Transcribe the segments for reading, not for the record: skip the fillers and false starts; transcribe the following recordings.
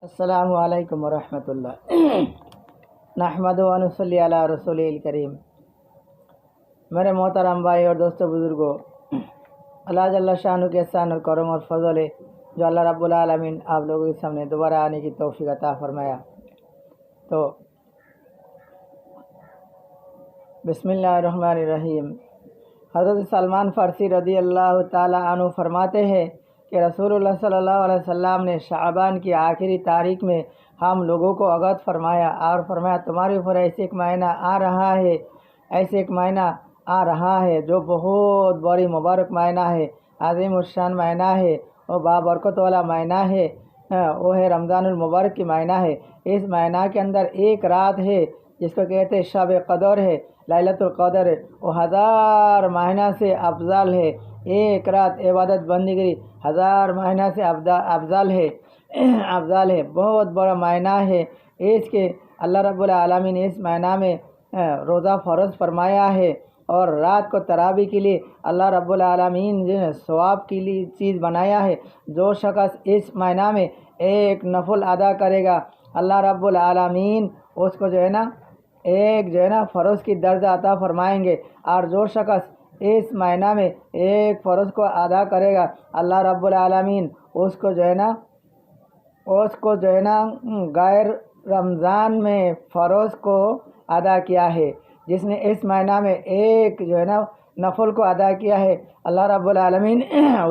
السلام علیکم ورحمۃ اللہ نحمد و نصلی علی رسول کریم۔ میرے محترم بھائی اور دوستوں بزرگوں، اللہ جل شانہ کے احسان اور کرم اور فضل ہے جو اللہ رب العالمین آپ لوگوں کے سامنے دوبارہ آنے کی توفیق عطا فرمایا۔ تو بسم اللہ الرحمن الرحیم۔ حضرت سلمان فارسی رضی اللہ تعالی عنہ فرماتے ہیں کہ رسول اللہ صلی اللہ علیہ وسلم نے شعبان کی آخری تاریخ میں ہم لوگوں کو آگاہ فرمایا اور فرمایا تمہارے اوپر ایسے ایک مہینہ آ رہا ہے جو بہت بڑی مبارک مہینہ ہے، عظیم الشان مہینہ ہے اور بابرکت والا مہینہ ہے، وہ ہے رمضان المبارک کی مہینہ ہے۔ اس مہینہ کے اندر ایک رات ہے جس کو کہتے ہیں شب قدر ہے، لیلۃ القدر ہے، وہ 1000 مہینہ سے افضل ہے۔ ایک رات عبادت بندگی 1000 مہینہ سے افضل ہے، بہت بڑا مہینہ ہے۔ اس کے اللہ رب العالمین نے اس مہینہ میں روزہ فرض فرمایا ہے، اور رات کو تراویح کے لیے اللہ رب العالمین نے ثواب کے لیے چیز بنایا ہے۔ جو شخص اس مہینہ میں ایک نفل ادا کرے گا، اللہ رب العالمین اس کو ایک فرض کی درجہ عطا فرمائیں گے، اور جو شخص اس مہینہ میں ایک فرض کو ادا کرے گا، اللہ رب العالمین اس کو غیر رمضان میں فرض کو ادا کیا ہے۔ جس نے اس مہینہ میں ایک نفل کو ادا کیا ہے، اللہ رب العالمین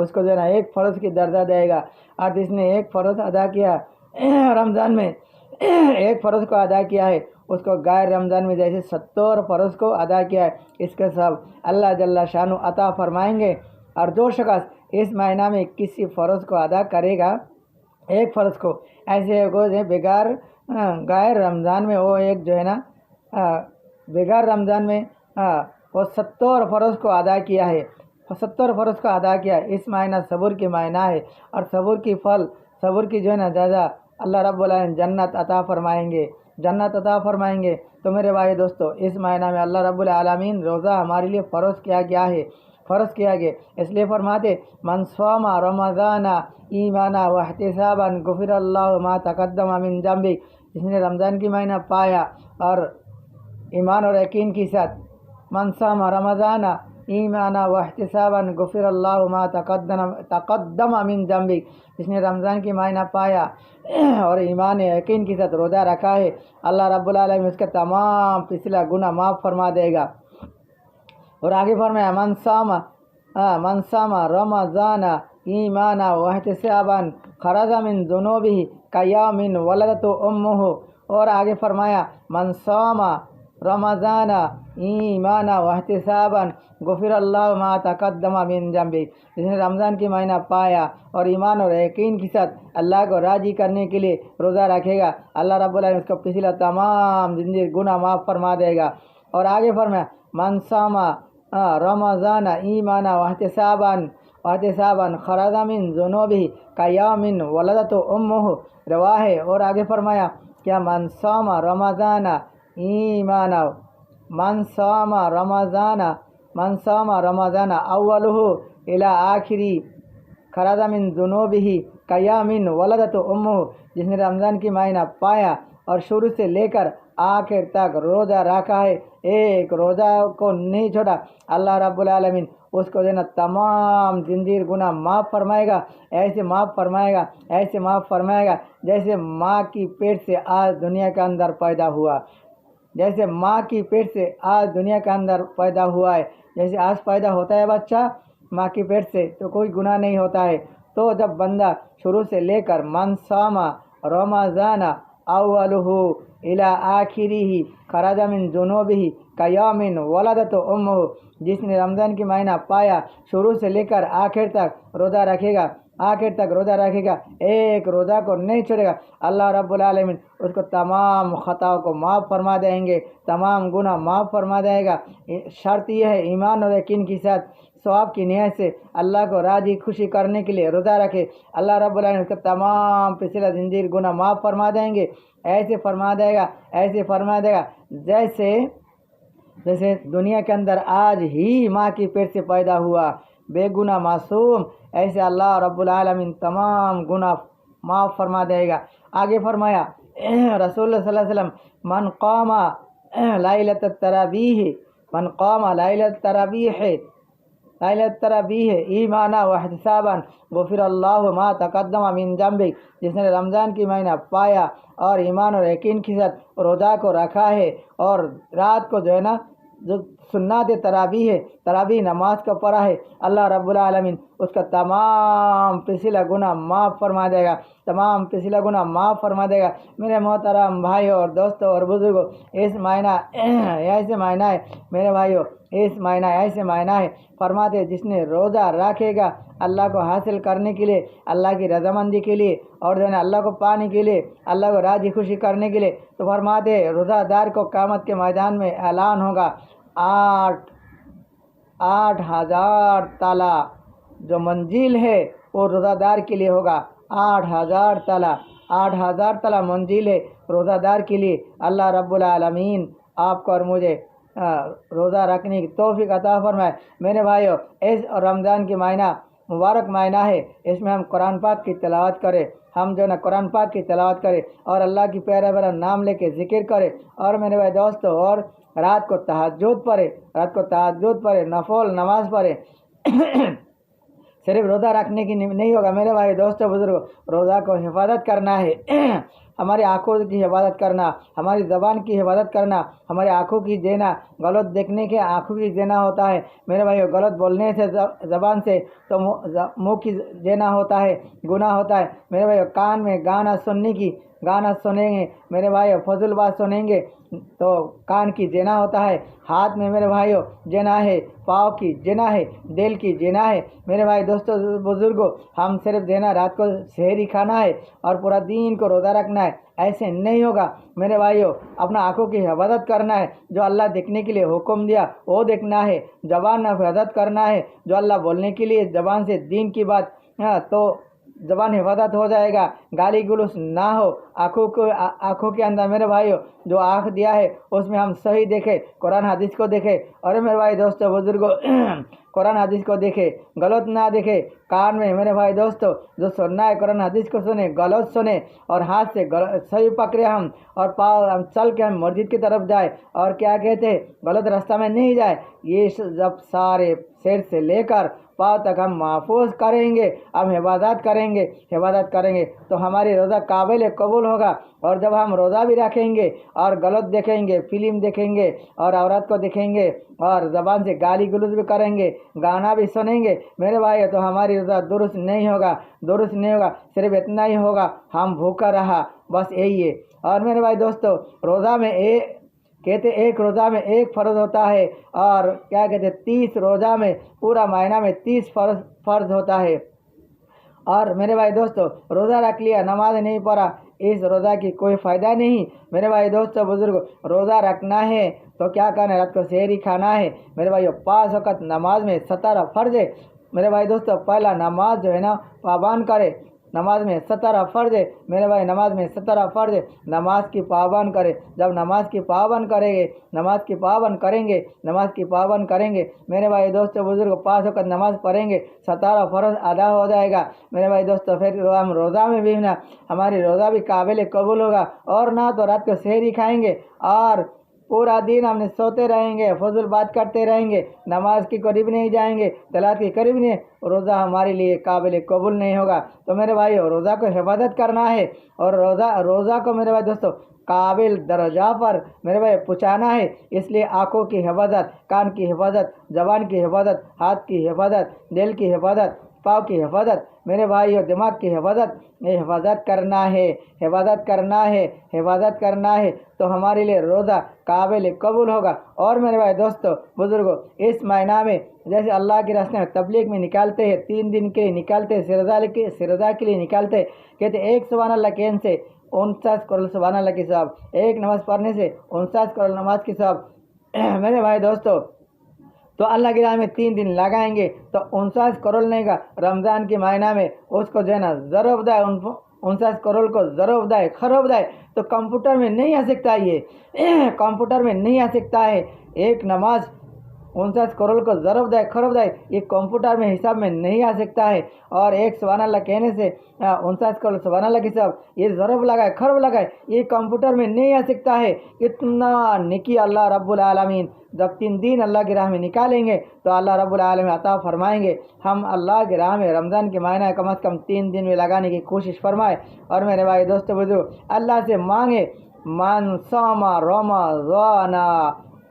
اس کو ایک فرض کی درجہ دے گا، اور جس نے ایک فرض ادا کیا رمضان میں ایک فرض کو ادا کیا ہے، اس کو غیر رمضان میں جیسے 70 فرض کو ادا کیا ہے، اس کے سب اللہ جل شانہ عطا فرمائیں گے۔ اور جو شخص اس مہینہ میں کسی فرض کو ادا کرے گا، ایک فرض کو ایسے بغیر غیر رمضان میں وہ بغیر رمضان میں وہ 70 فرض کو ادا کیا ہے، 70 فرض کو ادا کیا ہے۔ اس مہینہ صبر کی مہینہ ہے، اور صبر کی جزا اللہ رب العالمین جنت عطا فرمائیں گے۔ تو میرے بھائی دوستو، اس مہینہ میں اللہ رب العالمین روزہ ہمارے لیے فرض کیا گیا، اس لیے فرماتے من صام رمضان ایمانا واحتسابا غفر اللہ ما تقدم من ذنبہ۔ جس نے رمضان کی مہینہ پایا اور ایمان اور یقین کے ساتھ، من صام رمضان ایمانا واحتسابا غفر اللہ ما تقدم من ذنبہ۔ جس نے رمضان کی مہینہ پایا اور ایمان یقین کے ساتھ روزہ رکھا ہے، اللہ رب العالمین اس کے تمام پچھلا گناہ معاف فرما دے گا۔ اور آگے فرمایا من صام رمضان ایمانا واحتسابا خرج من ذنوبہ کیوم ولدتہ امہ۔ اور آگے فرمایا من صام رمضان ایمانا واحتسابا غفر اللہ ما تقدم من ذنبہ۔ جس نے رمضان کی مہینہ پایا اور ایمان اور یقین کے ساتھ اللہ کو راضی کرنے کے لیے روزہ رکھے گا، اللہ رب العالمین اس کا پچھلا تمام زندگی گناہ معاف فرما دے گا۔ اور آگے فرمایا من صام رمضان ایمانا واحتسابا خرج من ذنوبہ کیوم ولدتہ امہ، رواہ ہے۔ اور آگے فرمایا کیا من صام رمضان ایمانا من صام رمضان اولہ الی آخری خرج من ذنوبہ کیوم ولدتہ امہ۔ جس نے رمضان کی مہینہ پایا اور شروع سے لے کر آخر تک روزہ رکھا ہے، ایک روزہ کو نہیں چھوڑا، اللہ رب العالمین اس کو تمام زندگی گناہ معاف فرمائے گا، ایسے معاف فرمائے گا جیسے ماں کی پیٹ سے آج دنیا کے اندر پیدا ہوا، ہے۔ جیسے آج پیدا ہوتا ہے بچہ ماں کی پیٹ سے تو کوئی گناہ نہیں ہوتا ہے، تو جب بندہ شروع سے لے کر من صام رمضان اولہ الی آخرہ خرج من ذنوبہ کیوم ولدتہ امہ۔ جس نے رمضان کی مہینہ پایا شروع سے لے کر آخر تک روزہ رکھے گا، ایک روزہ کو نہیں چھوڑے گا، اللہ رب العالمین اس کو تمام خطاؤں کو معاف فرما دیں گے، تمام گناہ معاف فرما دے گا۔ شرط یہ ہے ایمان اور یقین کے ساتھ ثواب کی نیت سے اللہ کو راضی خوشی کرنے کے لیے روزہ رکھے، اللہ رب العالمین اس کا تمام پچھلا زندگی گناہ معاف فرما دیں گے۔ ایسے فرما دے گا جیسے دنیا کے اندر آج ہی ماں کی پیٹ سے پیدا ہوا بے گناہ معصوم، ایسے اللہ رب العالمین تمام گناہ معاف فرما دے گا۔ आगे फरमाया रसूल सल्लल्लाहु अलैहि वसल्लम मन क़ामा लाइलत तरावीह मन क़ामा लाइलत तरावीह ईमाना व इहतिसाबन गुफ़िरल्लाहु मा तक़द्दम मिन ज़ंबि, जिसने रमज़ान की महीना पाया और ईमान और यकीन के साथ रोज़ा को रखा है और रात को जो है ना जो सुन्नत तरावी नमाज को पढ़ा है, अल्लाह रब्बुल आलमीन उसका तमाम पिछला गुनाह माफ़ फरमा देगा, तमाम पिछला गुनाह माफ़ फरमा देगा। मेरे मोहतरम भाइयों और दोस्तों और बुजुर्गों, इस महीना ऐसे महीना है मेरे भाइयों, इस महीना ऐसे महीना है फरमाते जिसने रोज़ा रखेगा अल्लाह को हासिल करने के लिए, अल्लाह की रज़ामंदी के लिए और जो है अल्लाह को पाने के लिए, अल्लाह को राज़ी खुशी करने के लिए, तो फरमाते रोज़ादार को क़यामत के मैदान में ऐलान होगा 8,000 ताला जो मंजिल है वो रोज़ादार के लिए होगा। 8,000 ताला मंजिल है रोज़ादार के लिए। अल्लाह रब्बुल आलमीन आपको और मुझे रोज़ा रखने की तौफीक अता फरमाए। मेरे भाइयों, इस रमज़ान की महीना मुबारक महीना है, इसमें हम कुरान पाक की तिलावत करें, हम जो ना कुरान पाक की तिलावत करें और अल्लाह की प्यारा प्यारा नाम लेके ज़िक्र करें। और मेरे भाई दोस्तों, और रात को तहज्जुद पढ़े, नफल नमाज पढ़े। सिर्फ रोज़ा रखने की नहीं होगा मेरे भाई दोस्तों बुजुर्गों, रोज़ा को हिफाजत करना है। हमारी आँखों की हिफाजत करना, हमारी ज़बान की हिफाजत करना, हमारी आँखों की जेना, गलत देखने के आँखों की जेना होता है मेरे भाइयों, गलत बोलने से ज़बान से तो मुँह की जेना होता है, गुनाह होता है मेरे भाइयों। कान में गाना सुनेंगे मेरे भाइयों, फजूल बात सुनेंगे तो कान की जेना होता है। हाथ में मेरे भाइयों जेना है, पाँव की जेना है, दिल की जेना है मेरे भाई दोस्तों बुजुर्गों। हम सिर्फ जेना रात को सहरी खाना है और पूरा दिन को रोज़ा रखना है, ऐसे नहीं होगा मेरे भाइयों। अपना आँखों की हिफाजत करना है, जो अल्लाह देखने के लिए हुक्म दिया वो देखना है। ज़बान हिफाजत करना है, जो अल्लाह बोलने के लिए ज़बान से दीन की बात तो ज़बान हिफाजत हो जाएगा, गाली गलौज ना हो। आँखों के अंदर मेरे भाइयों जो आँख दिया है उसमें हम सही देखें, कुरान हदीस को देखें। और मेरे भाई दोस्तों बुजुर्गों कुरान हदीस को देखें, गलत ना देखें। कान में मेरे भाई दोस्तों जो सुनना है कुरान हदीस को सुने, गलत सुने। और हाथ से सही पकड़े हम, और पाँव हम चल के हम मस्जिद की तरफ जाए और क्या कहते हैं गलत रास्ता में नहीं जाए। ये जब सारे सिर से लेकर पाँव तक हम महफूज करेंगे, हम हिफाजत करेंगे तो हमारी रोज़ा काबिल कबूल होगा। और जब हम रोज़ा भी रखेंगे और गलत देखेंगे, फिल्म देखेंगे और औरत को देखेंगे और ज़बान से गाली गलौज भी करेंगे, गाना भी सुनेंगे मेरे भाई, तो हमारी रोज़ा दुरुस्त नहीं होगा। सिर्फ इतना ही होगा, हम भूखा रहा, बस यही है। और मेरे भाई दोस्तों, रोज़ा में एक रोज़ा में एक फ़र्ज़ होता है और क्या कहते 30 रोज़ा में पूरा महीना में 30 फ़र्ज़ होता है। और मेरे भाई दोस्तों, रोज़ा रख लिया, नमाज नहीं पढ़ा, इस रोज़ा की कोई फ़ायदा नहीं मेरे भाई दोस्तों बुजुर्ग। रोज़ा रखना है तो क्या करना है, रात को सहरी खाना है मेरे भाई। 5 वक़्त नमाज में 17 फ़र्ज़ है मेरे भाई दोस्तों। पहला नमाज जो है ना पाबंद करे, नमाज में 17 फ़र्ज़ है मेरे भाई, नमाज में 17 फ़र्ज़ है, नमाज की पाबंद करे। जब नमाज की पाबंद करेंगे मेरे भाई दोस्तों बुजुर्ग, 5 वक़्त नमाज पढ़ेंगे, 17 फ़र्ज़ अदा हो जाएगा मेरे भाई दोस्तों। फिर हम रोज़ा में भी ना हमारी रोज़ा भी काबिल कबूल होगा। और ना तो रात को सहरी खाएंगे और पूरा दिन हमने सोते रहेंगे, फजूल बात करते रहेंगे, नमाज के करीब नहीं जाएंगे, तलात के करीब नहीं, रोज़ा हमारे लिए काबिल कबूल नहीं होगा। तो मेरे भाइयों, रोज़ा को हिफाजत करना है और रोज़ा को मेरे भाई दोस्तों काबिल दर्जा पर मेरे भाई पहुँचाना है। इसलिए आँखों की हिफाजत, कान की हिफाजत, ज़बान की हिफाजत, हाथ की हिफाजत, दिल की हिफाजत, पाँव की हिफाजत मेरे भाइयों, दिमाग की हिफाजत करना है तो हमारे लिए रोज़ा काबिल कबूल होगा। और मेरे भाई दोस्तों बुजुर्गों, इस महीना में जैसे अल्लाह के रास्ते में तबलीग में निकालते हैं, 3 दिन के लिए निकालते हैं, सिरजा के लिए निकालते हैं, कहते एक सुभान अल्लाह कहने से 49 करोड़ सुभान अल्लाह की सवाब, एक नमाज़ पढ़ने से 49 करोड़ नमाज की सवाब मेरे भाई दोस्तों। तो अल्लाह की राह में 3 दिन लगाएंगे तो 49 करोड़ नहीं का रमज़ान के महीना में उसको जो है ना ज़रूर दाए, 49 करोड़ को ज़रूर दाए, खरब दाए। तो कंप्यूटर में नहीं आ सकता, ये कंप्यूटर में नहीं आ सकता है। एक नमाज 59 करोड़ को ज़रब दाए खरब दाए ये कंप्यूटर में हिसाब में नहीं आ सकता है। और एक सुभान अल्लाह कहने से 59 करोड़ सुभान अल्लाह के हिसाब ये ज़रब लगाए खरब लगाए ये कंप्यूटर में नहीं आ सकता है। इतना नेकी अल्लाह रब्बुल आलमीन जब 3 दिन अल्लाह की राह में निकालेंगे तो अल्लाह रब्बुल आलमीन अता फरमाएंगे। हम अल्लाह की राह में रमज़ान के महीना कम से कम 3 दिन में लगाने की कोशिश फरमाए। और मेरे भाई दोस्तों बुजुर्ग अल्लाह से मांगे मन सामा रमज़ाना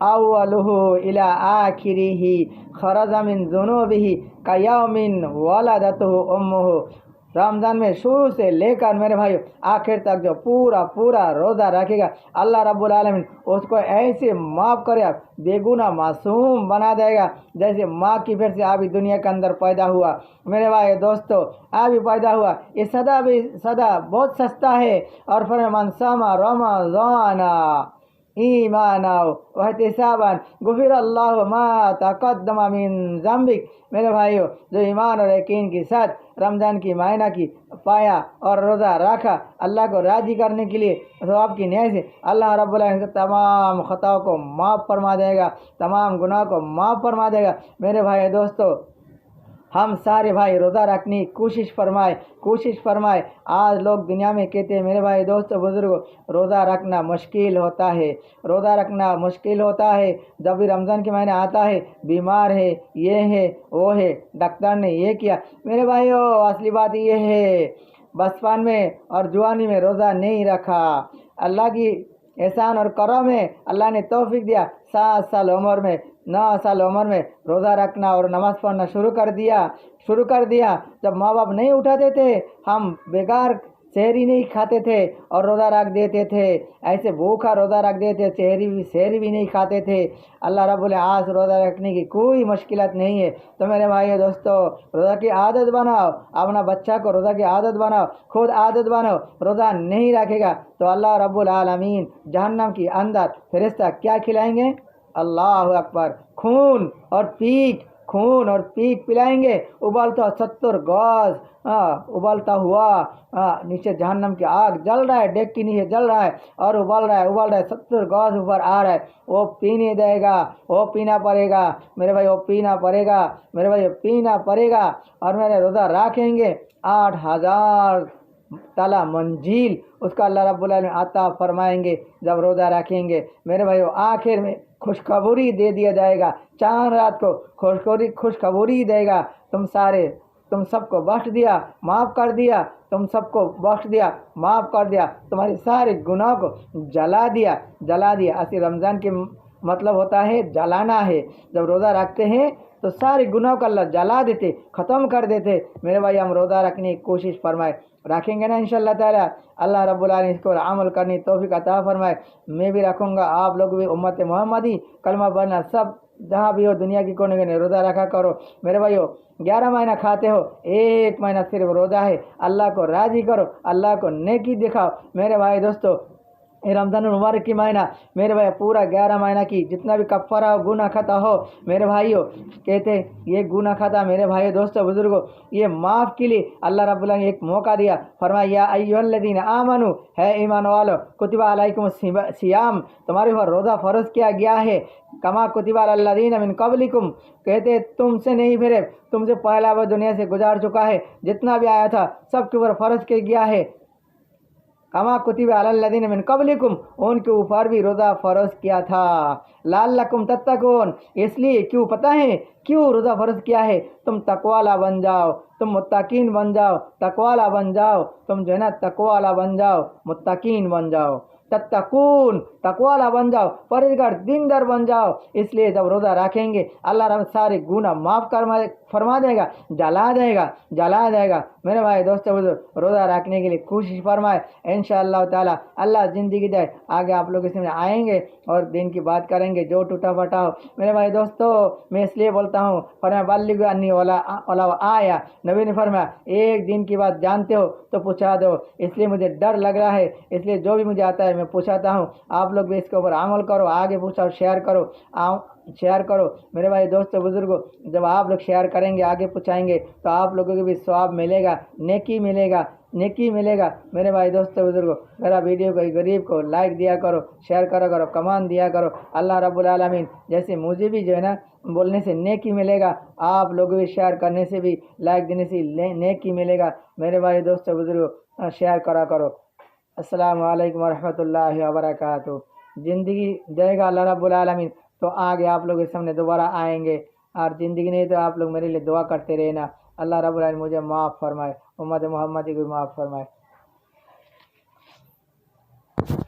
अव्वलुहु इला आखिरिही खरजा मिन ज़ुनूबिही कयौमिन वलदतहु उम्मुहु। रमज़ान में शुरू से लेकर मेरे भाई आखिर तक जो पूरा रोज़ा रखेगा अल्लाह रब्बुल आलमीन उसको ऐसे माफ़ करे बेगुनाह मासूम बना देगा जैसे माँ की फिर से अभी दुनिया के अंदर पैदा हुआ। मेरे भाई दोस्तों अभी पैदा हुआ ये सदा बहुत सस्ता है। और फिर मन सामा रमज़ाना ईमाना वहतिसाबन गुफिर अल्लाह मा तक़द्दम मिन ज़म्बिक। मेरे भाइयों जो ईमान और यकीन के साथ रमज़ान की महीना की पाया और रोज़ा रखा अल्लाह को राज़ी करने के लिए तो आपकी न्याय से अल्लाह रब्बुल आलमीन तमाम ख़ताओं को माफ़ फरमा देगा, तमाम गुनाह को माफ़ फरमा देगा। मेरे भाई दोस्तों हम सारे भाई रोज़ा रखने की कोशिश फरमाए। आज लोग दुनिया में कहते हैं मेरे भाई दोस्तों बुजुर्गों रोज़ा रखना मुश्किल होता है। जब भी रमज़ान के महीने आता है बीमार है ये है वो है डॉक्टर ने ये किया। मेरे भाइयों असली बात ये है बचपन में और जवानी में रोज़ा नहीं रखा। अल्लाह की एहसान और करम है अल्लाह ने तौफीक दिया 7 साल उम्र में 9 साल उम्र में रोज़ा रखना और नमाज़ पढ़ना शुरू कर दिया। जब माँ बाप नहीं उठाते थे हम बेकार सहरी नहीं खाते थे और रोज़ा रख देते थे, ऐसे भूखा रोज़ा रख देते सहरी भी नहीं खाते थे। अल्लाह रब्बुल आज रोज़ा रखने की कोई मुश्किलात नहीं है। तो मेरे भाइयों दोस्तों रोज़ा की आदत बनाओ, अपना बच्चा को रोज़ा की आदत बनाओ, खुद आदत बनाओ। रोज़ा नहीं रखेगा तो अल्लाह रब्बुल आलमीन जहन्नम के अंदर फरिश्ता क्या खिलाएंगे? अल्लाह अकबर खून और पीक पिलाएंगे उबलता 70 गज उबलता हुआ नीचे जहन्नम की आग जल रहा है, डेक के नीचे जल रहा है और उबल रहा है 70 गज ऊपर आ रहा है। वो पीने देगा, वो पीना पड़ेगा मेरे भाई, वो पीना पड़ेगा। और मेरे रोज़ा रखेंगे 8000 ताला मंजिल उसका अल्लाह रब्बुल आलमीन अता फरमाएंगे जब रोज़ा रखेंगे। मेरे भाइयों आखिर में खुशखबरी दे दिया जाएगा, चांद रात को खुशखबरी देगा तुम सबको बख्श दिया, माफ़ कर दिया, तुम्हारे सारे गुनाह को जला दिया। ऐसे रमज़ान के मतलब होता है जलाना है। जब रोज़ा रखते हैं तो सारे गुनाह को अल्लाह जला देते, ख़त्म कर देते। मेरे भाई हम रोज़ा रखने की कोशिश फरमाए, रखेंगे ना इंशाअल्लाह ताला। अल्लाह रब्बुल आलमीन इसको अमल करने की तौफीक अता फरमाए। मैं भी रखूँगा, आप लोग भी उम्मत मोहम्मदी कलमा पढ़ना सब जहाँ भी हो दुनिया की कोने कोने रोज़ा रखा करो। मेरे भाइयों 11 महीना खाते हो, 1 महीना सिर्फ रोज़ा है। अल्लाह को राज़ी करो, अल्लाह को नेकी दिखाओ। मेरे भाई दोस्तों रमज़ान मुबारक की महीना मेरे भाई पूरा 11 महीना की जितना भी कफ़ारा हो गुनाह खाता हो मेरे भाइयों कहते ये गुनाह खाता मेरे भाइयों दोस्तों बुजुर्गों ये माफ़ के लिए अल्लाह रब्बुल आलमीन एक मौका दिया। फरमाया या अय्युहल्लज़ीना आमनू है ईमान वालों कुतिबा अलैकुम सियाम तुम्हारे ऊपर रोज़ा फ़र्ज़ किया गया है कमा कुतिबा अलल्लज़ीना मिन क़ब्लिकुम कहते तुमसे नहीं फिर तुमसे पहला वो दुनिया से गुजार चुका है जितना भी आया था सबके ऊपर फ़र्ज़ किया गया है कमा कुतिबा अलल्लज़ीना मिन क़ब्लिकुम उनके ऊपर भी रोज़ा फ़र्ज़ किया था लअल्लकुम तत्तक़ून इसलिए क्यों पता है क्यों रोज़ा फ़र्ज़ किया है तुम तक़वाला बन जाओ, तुम मुत्तकीन बन जाओ, तक़वाला बन जाओ, तुम जो है ना तक़वाला बन जाओ, मुत्तकीन बन जाओ, तत्तकून तकवाला बन जाओ, परहेज़गार दीनदार बन जाओ। इसलिए जब रोज़ा रखेंगे अल्लाह रब सारे गुनाह माफ़ फरमा देगा, जला देगा। मेरे भाई दोस्तों रोज़ा रखने के लिए कोशिश फरमाए इंशाअल्लाह ताला अल्लाह ज़िंदगी दे आगे आप लोग इसमें आएंगे और दिन की बात करेंगे जो टूटा फटा हो। मेरे भाई दोस्तों मैं इसलिए बोलता हूँ फरमाया बल्लिगु अन्नी वला आया नबी ने फरमाया एक दिन की बात जानते हो तो पूछा दो। इसलिए मुझे डर लग रहा है, इसलिए जो भी मुझे आता है मैं पूछाता हूँ। आप लोग भी इसके ऊपर अमल करो, आगे पूछो, शेयर करो। شیئر کرو میرے بھائی دوستوں بزرگوں، جب آپ لوگ شیئر کریں گے آگے پہنچائیں گے تو آپ لوگوں کو بھی ثواب ملے گا، نیکی ملے گا، نیکی ملے گا میرے بھائی دوستوں بزرگوں۔ میرا ویڈیو کو غریب کو لائک دیا کرو، شیئر کرو کرو، کمان دیا کرو، اللہ رب العالمین جیسے مجھے بھی جو ہے نا بولنے سے نیکی ملے گا، آپ لوگ بھی شیئر کرنے سے بھی لائک دینے سے نیکی ملے گا میرے بھائی دوستوں بزرگوں۔ شیئر کرا کرو۔ السلام علیکم ورحمۃ اللہ وبرکاتہ۔ زندگی دے گا اللہ رب العالمین تو آگے آپ لوگ کے سامنے دوبارہ آئیں گے، اور زندگی نہیں تو آپ لوگ میرے لیے دعا کرتے رہنا، اللہ رب العالمین مجھے معاف فرمائے، امت محمدی کو معاف فرمائے۔